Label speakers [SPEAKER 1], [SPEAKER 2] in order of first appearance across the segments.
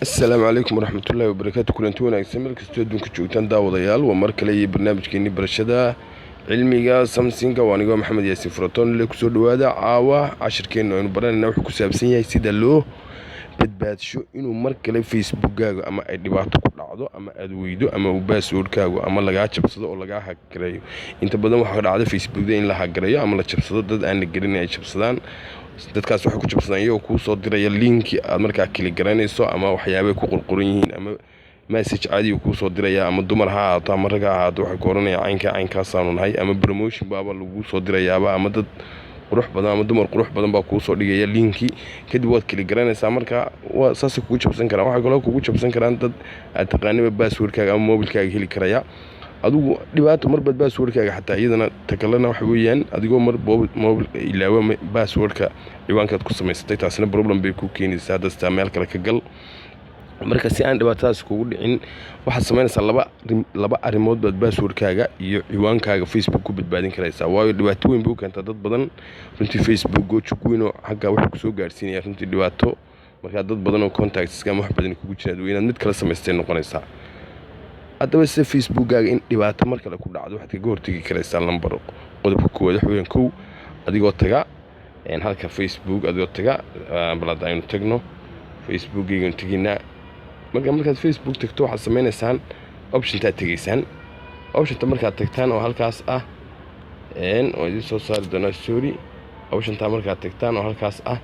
[SPEAKER 1] السلام عليكم ورحمة الله وبركاته. كلنتي wanaagsan meel kastoo adduunka joogtaan daawadayaal waa mar kale iyo barnaamijkeennii barashada cilmiga Samsung waa aniga Maxamed Yaasiin Furaton le ku soo dhawaada caawa cashirkeena aynu baranayna wuxuu ku saabsan yahay sida loo badbaadsho inuu mar kale Facebook-gaaga ama ay dhibaato ku dhacdo ama aad weydo ama uu password-kaagu ama laga jabsado oo laga hackgareeyo. Inta badan waxa dhacda Facebook-da in la hackgareeyo ama la jabsado dad aan la garanay ay jabsadaan. dadkaas waxay ku jabsadaan iyagoo kuu soo diraya linki aad markaa kili garanayso ama waxyaabo ku qurquran yihiin ama message caadi kuu soo diraya ama dumar ha ahaato ama rag ha ahaato waxay kooranayaan caynkaas aanu nahay ama promotion baaba lagu soo dirayaaba ama dad qurux badan ama dumar qurux badan baa kuu soo dhigaya linki kadib waad kili garanaysaa marka waa saas kugu jabsan karaan. waxa kale oo kugu jabsan karaan dad aad taqaaniba password-kaaga ama mobile-kaaga heli karaya adigu dhibaato mar bad password-kaaga xataa iyadana takalana wax weeyaan adigoo mar mobile ilaawa password-ka ciwaankaad ku samaysatay taasina problem bay ku keenaysaa dadka meel kale ka gal. marka si aan dhibaatadaas kugu dhicin waxaad samaynaysaa laba arrimood baad password-kaaga iyo ciwaankaaga Facebook ku badbaadin karaysaa waayo dhibaato weyn buu keentaa dad badan runtii Facebook go'o xagga wax ku soo gaarsiinaya runtii dhibaato marka dad badan oo contacts ka wax badan kugu jiraan inaad mid kala samaystay noqonaysaa. haddaba sida Facebook-gaaga in dhibaato mar kale ku dhacdo waxaad kaga hortagi karaysaa lambar qodobka koowaad waxa weeyaan kow adigoo taga halka Facebook adigoo taga balad aynu tagno Facebook-gayga tagina markaad Facebook tagto waxaad samaynaysaa option-ta tagaysaan option-ta markaad tagtaan oo halkaas ah oo idin soo saari doona story option-ta markaad tagtaan oo halkaas ah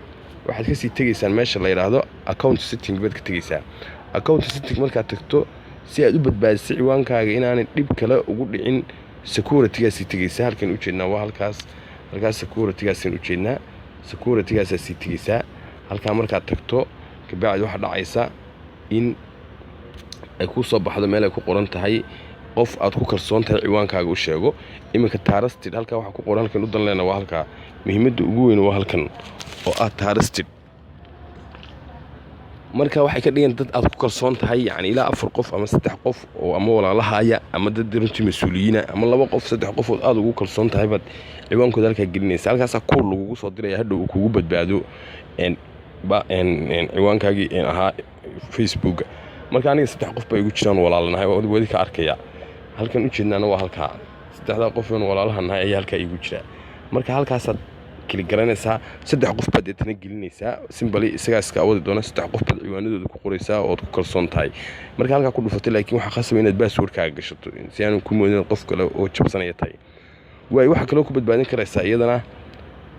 [SPEAKER 1] waxaad ka sii tagaysaan meesha la yiraahdo account setting baad ka tagaysaa. account setting markaad tagto si aad u badbaadiso ciwaankaaga inaanay dhib kale ugu dhicin security-gaasi tagaysaa halkan u jeednaa waa halkaas security-gaasi u jeednaa security-gaasi tagaysaa halka markaad tagto kabacdi waxa dhacaysa in ay ku soo baxdo meel ay ku qoran tahay qof aad ku kalsoon tahay ciwaankaaga u sheego iminka trusted halka waxa ku qoran halkan u danleena waa halka muhiimadda ugu weyn waa halkan oo ah trusted. marka waxay ka dhigan dad aad ku kalsoon tahay yani ilaa 4 qof ama 3 qof oo ama walaalahaya ama dad runtii mas'uuliyiin ama 2 qof 3 qof oo aad ugu kalsoon tahay bad ciwaankooda halka gelinaysa halkaas koor lagu soo diraya hadhow uu kugu badbaado ciwaankaagii ahaa Facebook. marka aniga 3 qof bay igu jiraan walaalanahay oo wadi ka arkaya halkan u jeednaana waa halka 3 qof oo walaalahanahay ayaa halka igu jira. marka halkaas kili garanaysaa 3 qof baad etna gelinaysaa simply isaga iska wadi doona 3 qof baad ciwaanadooda ku qoraysaa oo ku kalsoon tahay. marka halka ku dhufatay laakiin waxa khasab inaad password-kaaga gashato si aan ku moodin qof kale oo jabsanaya tahay. waxa kale oo ku badbaadin karaysaa iyadana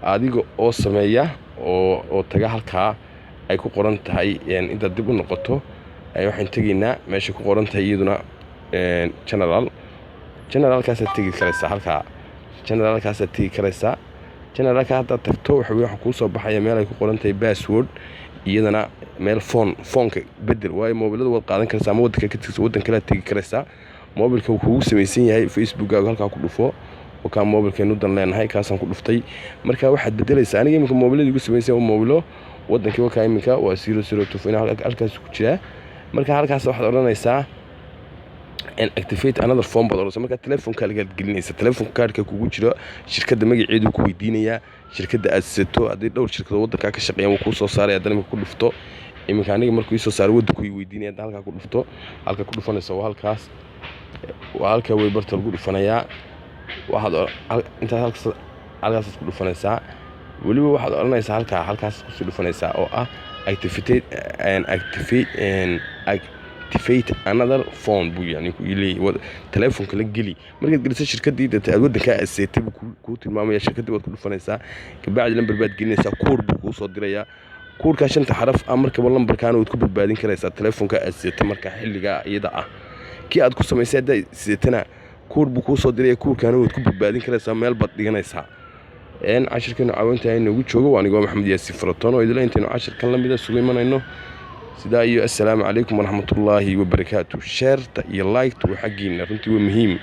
[SPEAKER 1] adiga oo sameeya oo taga halka ay ku qoran tahay inta dib u noqoto ay waxaan tageynaa meesha ku qoran tahay iyaduna generalkaas tagi karaysaa halka generalkaas tagi karaysaa generalka hadda tagto waxa ku soo baxaya meel ay ku qoran tahay password iyadana meel phone-ka bedel waayo mobilada wad qaadan karaysaa ama waddan kale tagi karaysaa mobilka uu kugu samaysan yahay Facebook-gaaga halka ku dhufo oo ka mobilkeenu dan leenahay kaasaan ku dhuftay. marka waxaad bedelaysaa aniga iminka mobilada igu samaysan oo mobilo waddankii waa iminka waa 002 halkaas ku jira. marka halkaas waxaad oranaysaa activate another phone baad oranaysaa marka telefonkaaga gelinaysa telefonka kaarka kugu jira shirkadda magaceedu ku weydiinaya shirkadda aad sato hadii dhowr shirkado waddanka ka shaqeeyaan uu ku soo saaraya dalmi ku dhufto iminka aniga markuu ii soo saaro waddanku ii weydiinaya halka ku dhufto halka ku dhufanaysa waa halkaas waa halka way barta lagu dhufanayaa waxaad inta halkaas ku dhufanaysaa waliba waxaad oranaysaa halkaas ku dhufanaysaa oo ah activate another phone buu yani ku leeyahay telefonka la geli markaad geliso shirkadii aad waddanka aseetay ku tilmaamaya shirkadii waad ku dhufanaysaa kabacdi lambar baad gelinaysaa koor buu ku soo diraya koorka 5 xaraf markaba lambarkaana waad ku badbaadin karaysaa telefonka aseetay marka xilliga iyada ah kii aad ku samaysay adeetana koor buu ku soo diraya koorkaana waad ku badbaadin karaysaa meel baad dhiganaysaa. cashirkeenu caawinta inoogu joogo waa aniga Maxamed Yaasiin Furaton oo idin leeyahay cashirkan la mid ah sugu imanayno sidaa iyo assalaamu calaykum waraxmatullaahi wabarakaatuh. share iyo like waa xaqiina runtii waa muhiim